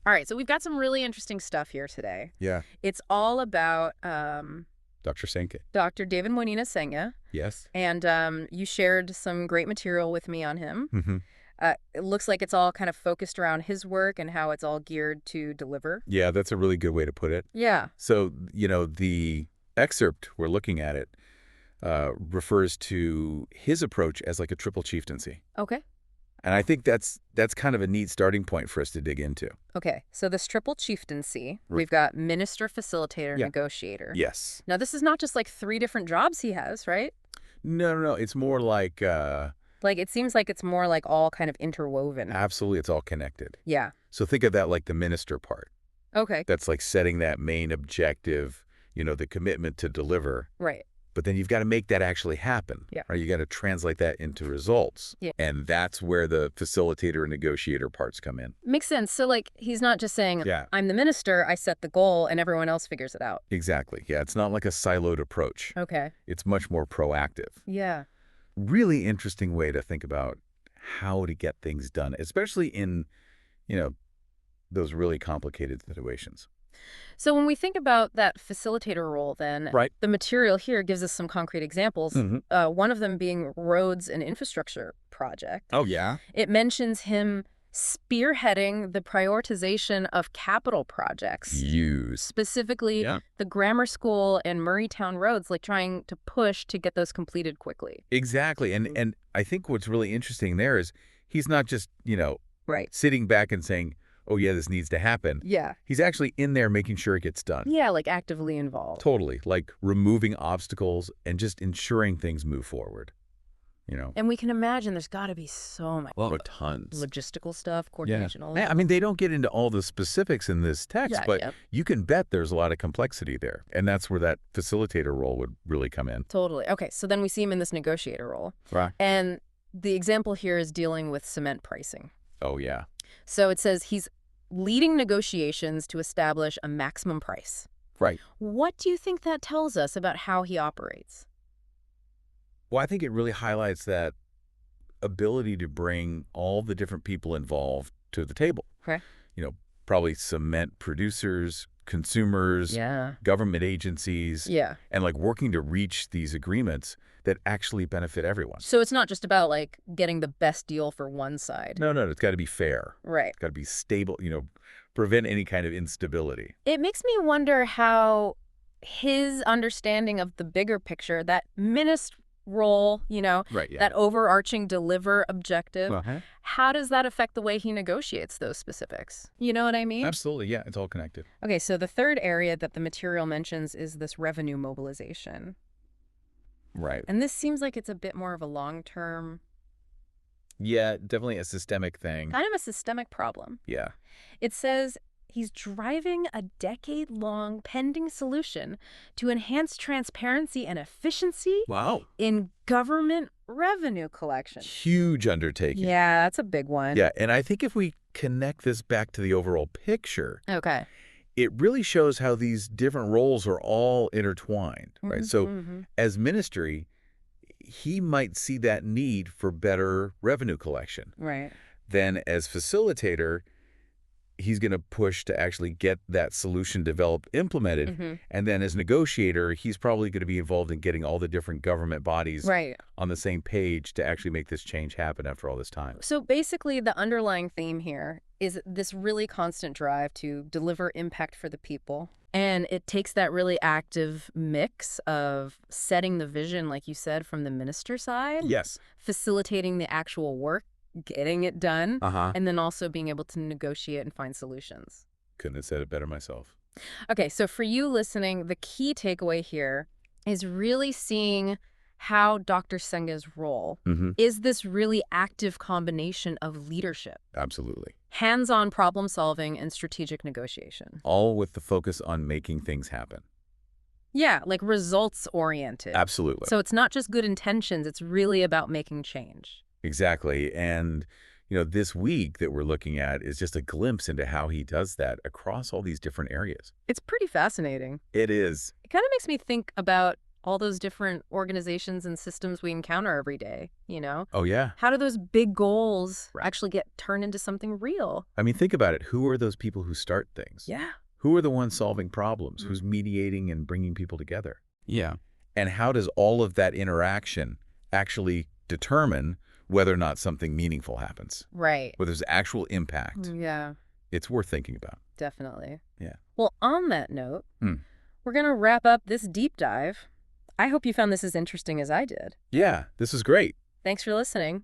All right, so we've got some really interesting stuff here today. Yeah. It's all about Dr. Sengeh. Dr. David Moinina Sengeh, Yes. and you shared some great material with me on him. Mm-hmm. It looks like it's all kind of focused around his work and how it's all geared to deliver. Yeah, that's a really good way to put it. Yeah. So, the excerpt we're looking at it refers to his approach as like a triple chieftaincy. Okay. And I think that's kind of a neat starting point for us to dig into. Okay, so this triple chieftaincy, Right. we've got minister, facilitator, Yeah. negotiator. Yes. Now, this is not just like 3 different jobs he has, right? No. It's more like, Like, it seems like it's more like all kind of interwoven. absolutely, it's all connected. Yeah. So think of that like the minister part. Okay. That's like setting that main objective, the commitment to deliver. Right. But then you've got to make that actually happen. Yeah. Right? You got to translate that into results. Yeah. And that's where the facilitator and negotiator parts come in. Makes sense. So, like, he's not just saying, Yeah. I'm the minister, I set the goal, and everyone else figures it out. Exactly. Yeah, it's not like a siloed approach. Okay. It's much more proactive. Yeah. Really interesting way to think about how to get things done, especially in, those really complicated situations. So when we think about that facilitator role, then, Right. the material here gives us some concrete examples, one of them being roads and infrastructure project. Oh, yeah? It mentions him spearheading the prioritization of capital projects, Use. specifically Yeah. the grammar school and Murraytown roads, like trying to push to get those completed quickly. Exactly. And I think what's really interesting there is he's not just, Right. sitting back and saying, oh, yeah, this needs to happen. Yeah. He's actually in there making sure it gets done. Yeah, like actively involved. Totally. Like removing obstacles and just ensuring things move forward. And we can imagine there's got to be so much Tons. logistical stuff, coordination, all that. I mean, they don't get into all the specifics in this text, Yeah, but yep. you can bet there's a lot of complexity there. And that's where that facilitator role would really come in. Totally. Okay, so then we see him in this negotiator role. Right. And the example here is dealing with cement pricing. Oh, yeah. So it says he's leading negotiations to establish a maximum price. Right. What do you think that tells us about how he operates? Well, I think it really highlights that ability to bring all the different people involved to the table. Okay. Probably cement producers, consumers, Yeah. government agencies, Yeah. and like working to reach these agreements that actually benefit everyone. So it's not just about like getting the best deal for one side. No, it's got to be fair. Right. It's got to be stable, prevent any kind of instability. It makes me wonder how his understanding of the bigger picture, that minister role, Right, yeah. that overarching deliver objective, Uh-huh. how does that affect the way he negotiates those specifics? You know what I mean? Absolutely, yeah, it's all connected. Okay, so the third area that the material mentions is this revenue mobilization. Right. And this seems like it's a bit more of a long-term, Yeah, definitely a systemic thing. kind of a systemic problem. Yeah. It says he's driving a decade-long pending solution to enhance transparency and efficiency Wow. in government revenue collection. Huge undertaking. Yeah, that's a big one. Yeah, and I think if we connect this back to the overall picture, Okay. it really shows how these different roles are all intertwined, right? So Mhm. as ministry, he might see that need for better revenue collection. Right. Then as facilitator, he's going to push to actually get that solution developed, implemented. Mhm. And then as negotiator, he's probably going to be involved in getting all the different government bodies Right. on the same page to actually make this change happen after all this time. So basically, the underlying theme here is this really constant drive to deliver impact for the people. And it takes that really active mix of setting the vision, like you said, from the minister side, Yes. facilitating the actual work, getting it done, Uh-huh. and then also being able to negotiate and find solutions. Couldn't have said it better myself. Okay, so for you listening, the key takeaway here is really seeing how Dr. Sengeh's role is this really active combination of leadership, Absolutely. hands-on problem solving, and strategic negotiation. All with the focus on making things happen. Yeah, like results oriented. Absolutely. So it's not just good intentions, it's really about making change. Exactly. And, this week that we're looking at is just a glimpse into how he does that across all these different areas. It's pretty fascinating. It is. It kind of makes me think about all those different organizations and systems we encounter every day, you know? Oh, yeah. How do those big goals actually get turned into something real? I mean, think about it. Who are those people who start things? Yeah. Who are the ones solving problems? Who's mediating and bringing people together? Yeah. And how does all of that interaction actually determine whether or not something meaningful happens? Right. Whether there's actual impact? Yeah, It's worth thinking about. definitely. Yeah. Well, on that note, Hmm. we're going to wrap up this deep dive. I hope you found this as interesting as I did. Yeah, this is great. Thanks for listening.